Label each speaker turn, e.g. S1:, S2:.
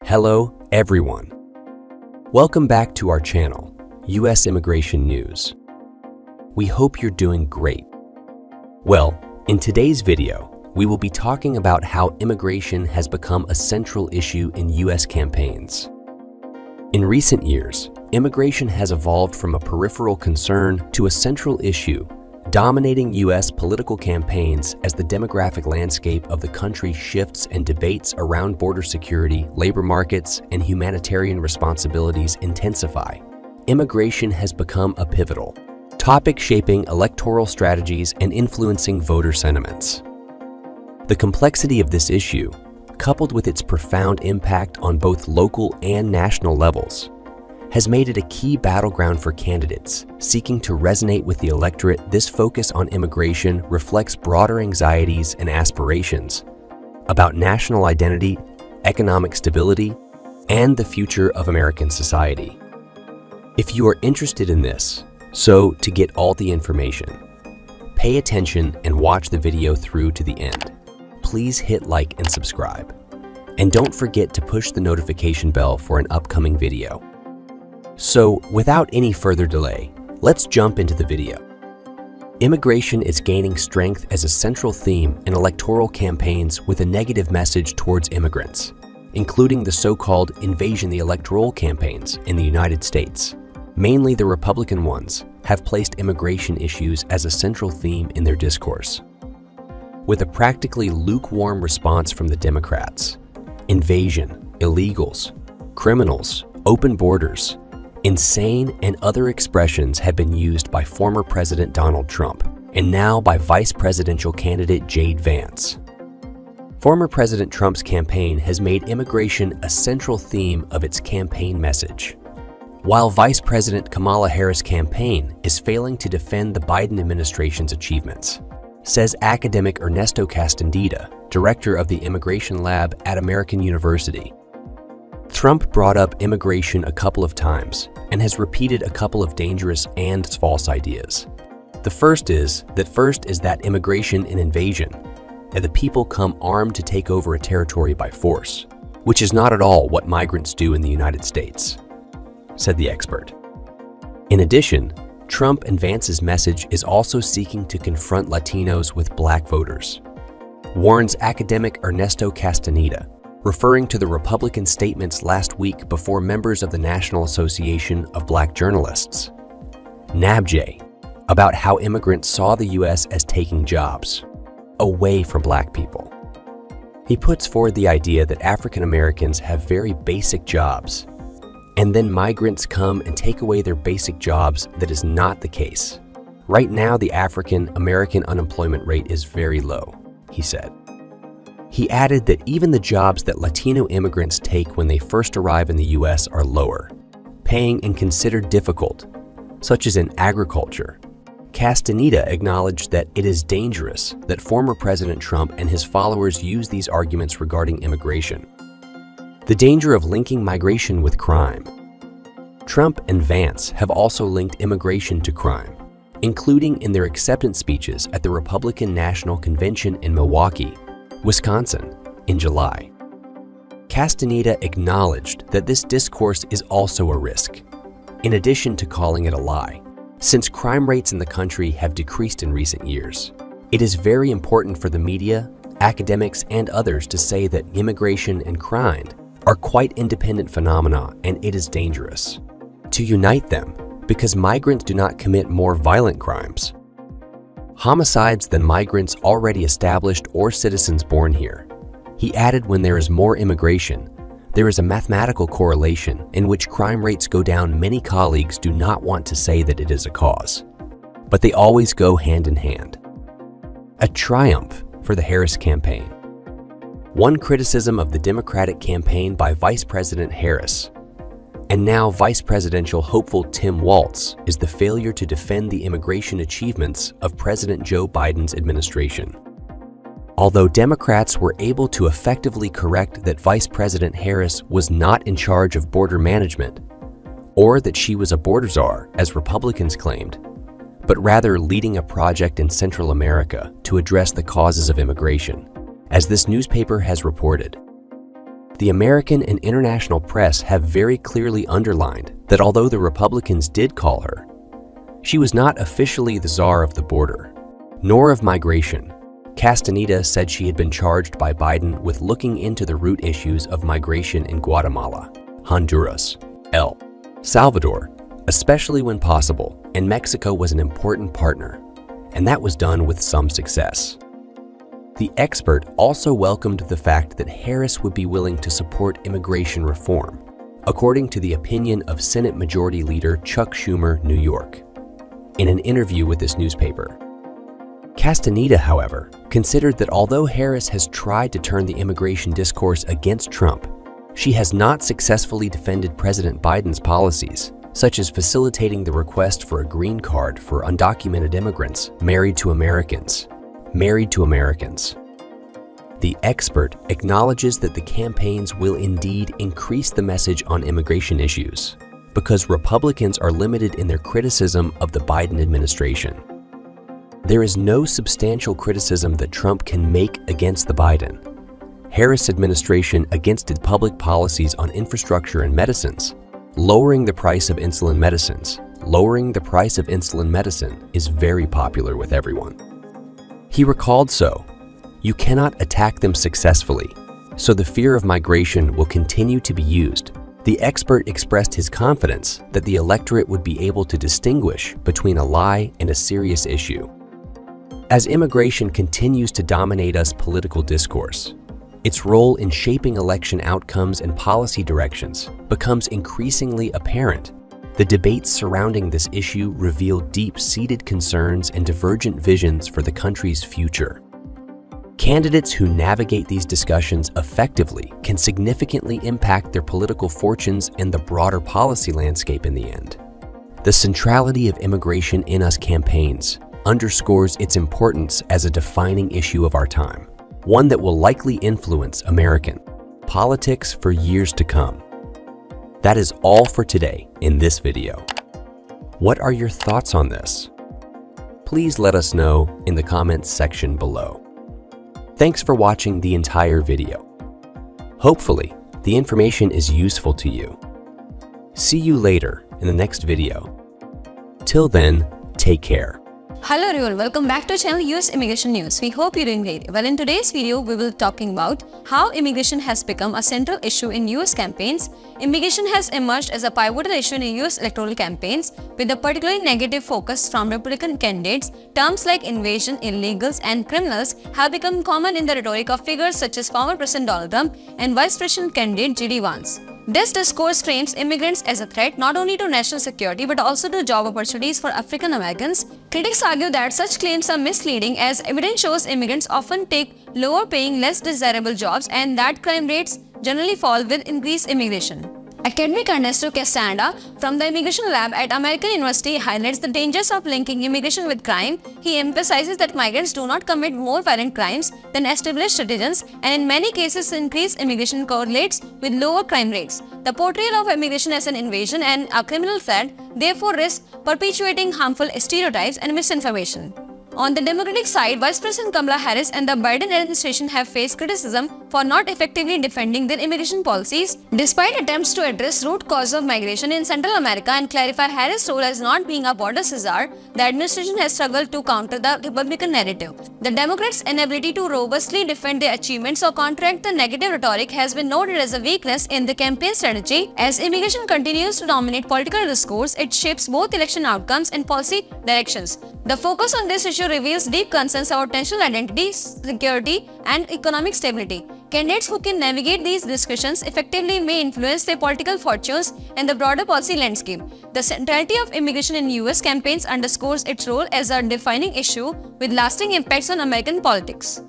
S1: Hello, everyone. Welcome back to our channel, U.S. Immigration News. We hope you're doing great. Well, in today's video, we will be talking about how immigration has become a central issue in U.S. campaigns. In recent years, immigration has evolved from a peripheral concern to a central issue, dominating U.S. political campaigns as the demographic landscape of the country shifts and debates around border security, labor markets, and humanitarian responsibilities intensify. Immigration has become a pivotal topic shaping electoral strategies and influencing voter sentiments. The complexity of this issue, coupled with its profound impact on both local and national levels, has made it a key battleground for candidates seeking to resonate with the electorate. This focus on immigration reflects broader anxieties and aspirations about national identity, economic stability, and the future of American society. If you are interested in this, so to get all the information, pay attention and watch the video through to the end. Please hit like and subscribe. And don't forget to push the notification bell for an upcoming video. So, without any further delay, let's jump into the video. Immigration is gaining strength as a central theme in electoral campaigns with a negative message towards immigrants, including the so-called invasion the electoral campaigns in the United States. Mainly the Republican ones have placed immigration issues as a central theme in their discourse. With a practically lukewarm response from the Democrats, invasion, illegals, criminals, open borders, insane, and other expressions have been used by former President Donald Trump and now by Vice Presidential candidate J.D. Vance. Former President Trump's campaign has made immigration a central theme of its campaign message, while Vice President Kamala Harris' campaign is failing to defend the Biden administration's achievements, says academic Ernesto Castaneda, director of the Immigration Lab at American University. Trump brought up immigration a couple of times and has repeated a couple of dangerous and false ideas. The first is that immigration and invasion, that the people come armed to take over a territory by force, which is not at all what migrants do in the United States, said the expert. In addition, Trump and Vance's message is also seeking to confront Latinos with black voters, warns academic Ernesto Castaneda, referring to the Republican statements last week before members of the National Association of Black Journalists, NABJ, about how immigrants saw the U.S. as taking jobs away from black people. He puts forward the idea that African Americans have very basic jobs, and then migrants come and take away their basic jobs. That is not the case. Right now, the African American unemployment rate is very low, he said. He added that even the jobs that Latino immigrants take when they first arrive in the U.S. are lower, paying and considered difficult, such as in agriculture. Castaneda acknowledged that it is dangerous that former President Trump and his followers use these arguments regarding immigration. The danger of linking migration with crime. Trump and Vance have also linked immigration to crime, including in their acceptance speeches at the Republican National Convention in Milwaukee, Wisconsin, in July. Castaneda acknowledged that this discourse is also a risk, in addition to calling it a lie. Since crime rates in the country have decreased in recent years, it is very important for the media, academics, and others to say that immigration and crime are quite independent phenomena and it is dangerous to unite them because migrants do not commit more violent crimes, homicides than migrants already established or citizens born here. He added when there is more immigration, there is a mathematical correlation in which crime rates go down. Many colleagues do not want to say that it is a cause, but they always go hand in hand. A triumph for the Harris campaign. One criticism of the Democratic campaign by Vice President Harris and now Vice Presidential hopeful Tim Walz is the failure to defend the immigration achievements of President Joe Biden's administration. Although Democrats were able to effectively correct that Vice President Harris was not in charge of border management, or that she was a border czar, as Republicans claimed, but rather leading a project in Central America to address the causes of immigration, as this newspaper has reported. the American and international press have very clearly underlined that although the Republicans did call her, she was not officially the czar of the border, nor of migration. Castaneda said she had been charged by Biden with looking into the root issues of migration in Guatemala, Honduras, El Salvador, especially when possible, and Mexico was an important partner, and that was done with some success. The expert also welcomed the fact that Harris would be willing to support immigration reform, according to the opinion of Senate Majority Leader Chuck Schumer, New York, in an interview with this newspaper. Castaneda, however, considered that although Harris has tried to turn the immigration discourse against Trump, she has not successfully defended President Biden's policies, such as facilitating the request for a green card for undocumented immigrants married to Americans. The expert acknowledges that the campaigns will indeed increase the message on immigration issues because Republicans are limited in their criticism of the Biden administration. There is no substantial criticism that Trump can make against the Biden Harris administration against its public policies on infrastructure and medicines. Lowering the price of insulin medicine is very popular with everyone. He recalled, you cannot attack them successfully, so the fear of migration will continue to be used. The expert expressed his confidence that the electorate would be able to distinguish between a lie and a serious issue. As immigration continues to dominate us political discourse, its role in shaping election outcomes and policy directions becomes increasingly apparent. The debates surrounding this issue reveal deep-seated concerns and divergent visions for the country's future. Candidates who navigate these discussions effectively can significantly impact their political fortunes and the broader policy landscape in the end. The centrality of immigration in US campaigns underscores its importance as a defining issue of our time, one that will likely influence American politics for years to come. That is all for today in this video. What are your thoughts on this? Please let us know in the comments section below. Thanks for watching the entire video. Hopefully, the information is useful to you. See you later in the next video. Till then, take care.
S2: Hello everyone, welcome back to our channel US Immigration News. We hope you're doing great. Well, in today's video, we will be talking about how immigration has become a central issue in US campaigns. Immigration has emerged as a pivotal issue in US electoral campaigns, with a particularly negative focus from Republican candidates. Terms like invasion, illegals, and criminals have become common in the rhetoric of figures such as former President Donald Trump and Vice President candidate J.D. Vance. This discourse frames immigrants as a threat not only to national security but also to job opportunities for African Americans. Critics argue that such claims are misleading, as evidence shows immigrants often take lower paying, less desirable jobs, and that crime rates generally fall with increased immigration. Academic Ernesto Castaneda from the Immigration Lab at American University highlights the dangers of linking immigration with crime. He emphasizes that migrants do not commit more violent crimes than established citizens, and in many cases increased immigration correlates with lower crime rates. The portrayal of immigration as an invasion and a criminal threat therefore risks perpetuating harmful stereotypes and misinformation. On the Democratic side, Vice President Kamala Harris and the Biden administration have faced criticism for not effectively defending their immigration policies. Despite attempts to address root causes of migration in Central America and clarify Harris' role as not being a border czar, the administration has struggled to counter the Republican narrative. The Democrats' inability to robustly defend their achievements or counteract the negative rhetoric has been noted as a weakness in the campaign strategy. As immigration continues to dominate political discourse, it shapes both election outcomes and policy directions. The focus on this issue reveals deep concerns about national identity, security, and economic stability. Candidates who can navigate these discussions effectively may influence their political fortunes and the broader policy landscape. The centrality of immigration in US campaigns underscores its role as a defining issue with lasting impacts on American politics.